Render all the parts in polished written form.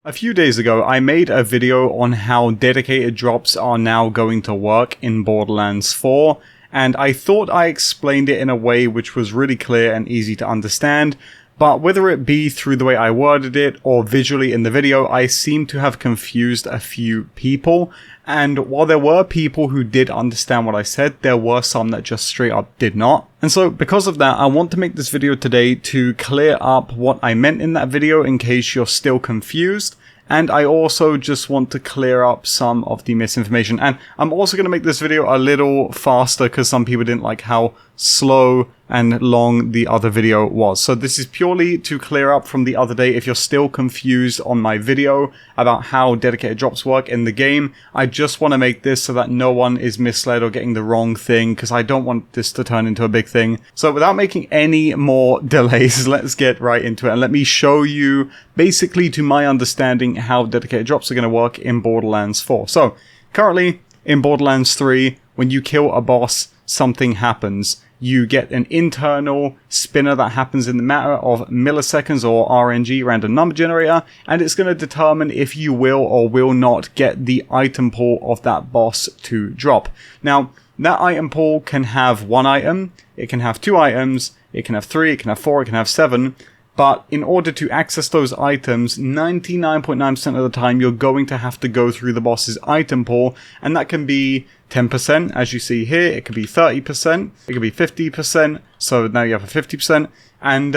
A few days ago, I made a video on how dedicated drops are now going to work in Borderlands 4, and I thought I explained it in a way which was really clear and easy to understand, but whether it be through the way I worded it or visually in the video, I seem to have confused a few people. And while there were people who did understand what I said, there were some that just straight up did not. And so because of that, I want to make this video today to clear up what I meant in that video in case you're still confused. And I also just want to clear up some of the misinformation. And I'm also going to make this video a little faster because some people didn't like how slow and long the other video was. So this is purely to clear up from the other day. If you're still confused on my video about how dedicated drops work in the game, I just want to make this so that no one is misled or getting the wrong thing, because I don't want this to turn into a big thing. So without making any more delays, let's get right into it and let me show you, basically to my understanding, how dedicated drops are going to work in Borderlands 4. So currently in Borderlands 3, when you kill a boss, something happens. You get an internal spinner that happens in the matter of milliseconds, or RNG, random number generator, and it's going to determine if you will or will not get the item pool of that boss to drop. Now, that item pool can have one item, it can have two items, it can have three, it can have four, it can have seven. But in order to access those items, 99.9% of the time, you're going to have to go through the boss's item pool. And that can be 10%, as you see here. It could be 30%. It could be 50%. So now you have a 50%. And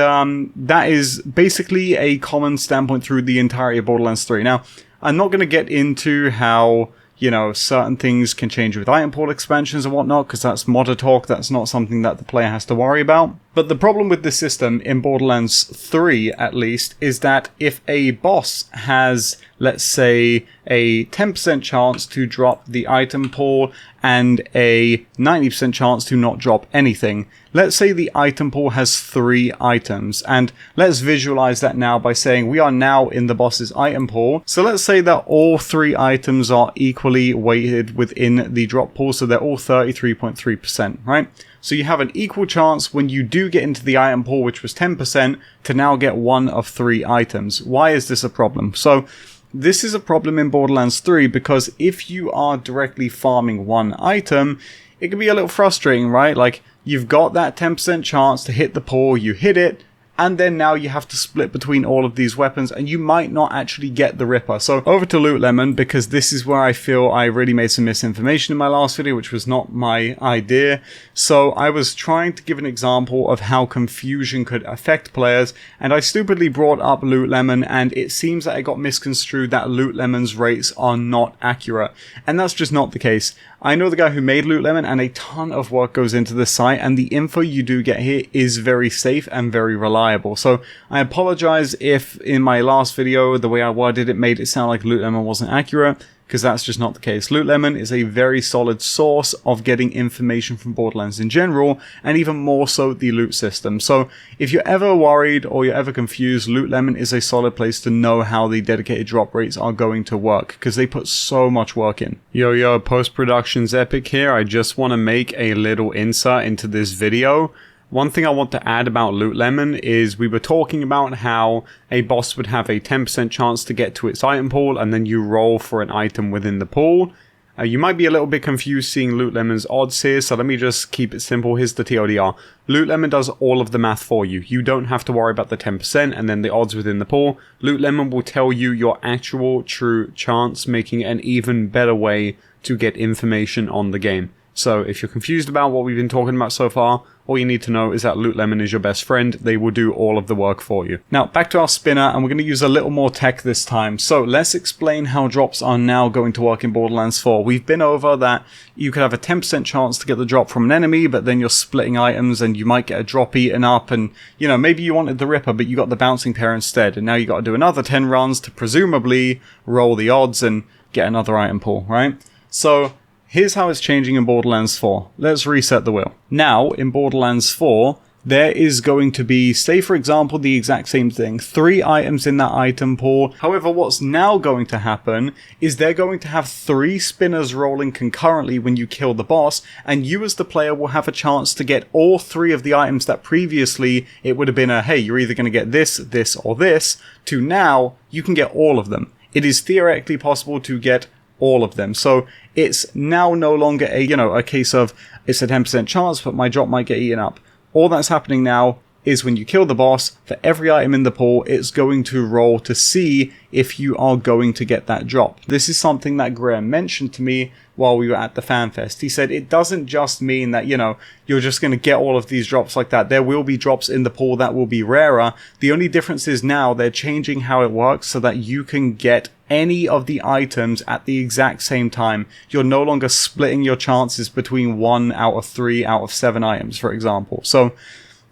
that is basically a common standpoint through the entirety of Borderlands 3. Now, I'm not going to get into how, you know, certain things can change with item pool expansions and whatnot, because that's modder talk. That's not something that the player has to worry about. But the problem with this system in Borderlands 3, at least, is that if a boss has, let's say, a 10% chance to drop the item pool and a 90% chance to not drop anything, let's say the item pool has 3 items, and let's visualize that now by saying we are now in the boss's item pool. So let's say that all 3 items are equally weighted within the drop pool, so they're all 33.3%, right? So you have an equal chance when you do get into the item pool, which was 10%, to now get one of 3 items. Why is this a problem? So this is a problem in Borderlands 3 because if you are directly farming one item, it can be a little frustrating, right? Like, you've got that 10% chance to hit the pool, you hit it, and then now you have to split between all of these weapons, and you might not actually get the Ripper. So over to Lootlemon, because this is where I feel I really made some misinformation in my last video, which was not my idea. So I was trying to give an example of how confusion could affect players, and I stupidly brought up Lootlemon, and it seems that it got misconstrued that Lootlemon's rates are not accurate. And that's just not the case. I know the guy who made Lootlemon, and a ton of work goes into the site, and the info you do get here is very safe and very reliable. So I apologize if in my last video, the way I worded it made it sound like Lootlemon wasn't accurate, because that's just not the case. Lootlemon is a very solid source of getting information from Borderlands in general, and even more so the loot system. So if you're ever worried or you're ever confused, Lootlemon is a solid place to know how the dedicated drop rates are going to work, because they put so much work in. Yo, post-production's Epic here. I just want to make a little insert into this video. One thing I want to add about Lootlemon is we were talking about how a boss would have a 10% chance to get to its item pool, and then you roll for an item within the pool. You might be a little bit confused seeing Lootlemon's odds here, so let me just keep it simple. Here's the TLDR. Lootlemon does all of the math for you. You don't have to worry about the 10% and then the odds within the pool. Lootlemon will tell you your actual true chance, making it an even better way to get information on the game. So if you're confused about what we've been talking about so far, all you need to know is that Lootlemon is your best friend. They will do all of the work for you. Now, back to our spinner, and we're going to use a little more tech this time. So let's explain how drops are now going to work in Borderlands 4. We've been over that you could have a 10% chance to get the drop from an enemy, but then you're splitting items and you might get a drop eaten up, and, you know, maybe you wanted the Ripper, but you got the bouncing pair instead, and now you got to do another 10 runs to presumably roll the odds and get another item pool, right? So here's how it's changing in Borderlands 4. Let's reset the wheel. Now, in Borderlands 4, there is going to be, say for example, the exact same thing, 3 items in that item pool. However, what's now going to happen is they're going to have 3 spinners rolling concurrently when you kill the boss, and you as the player will have a chance to get all 3 of the items that previously it would have been a, hey, you're either going to get this, this, or this, to now you can get all of them. It is theoretically possible to get all of them. So it's now no longer a, a case of it's a 10% chance, but my drop might get eaten up. All that's happening now is when you kill the boss, for every item in the pool, it's going to roll to see if you are going to get that drop. This is something that Graham mentioned to me while we were at the FanFest. He said it doesn't just mean that, you're just going to get all of these drops like that. There will be drops in the pool that will be rarer. The only difference is now they're changing how it works so that you can get any of the items at the exact same time. You're no longer splitting your chances between 1 out of 3 out of 7 items, for example. So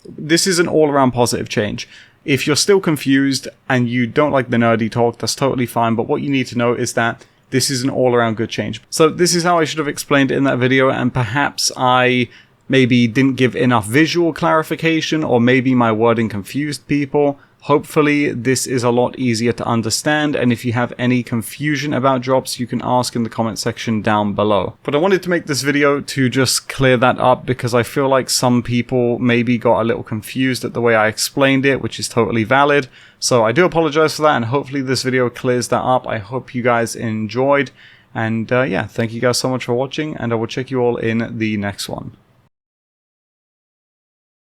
this is an all-around positive change. If you're still confused and you don't like the nerdy talk, that's totally fine, but what you need to know is that this is an all-around good change. So this is how I should have explained it in that video, and perhaps I maybe didn't give enough visual clarification, or maybe my wording confused people. Hopefully this is a lot easier to understand, and if you have any confusion about drops, you can ask in the comment section down below. But I wanted to make this video to just clear that up, because I feel like some people maybe got a little confused at the way I explained it, which is totally valid. So I do apologize for that, and hopefully this video clears that up. I hope you guys enjoyed, and yeah, thank you guys so much for watching, and I will check you all in the next one.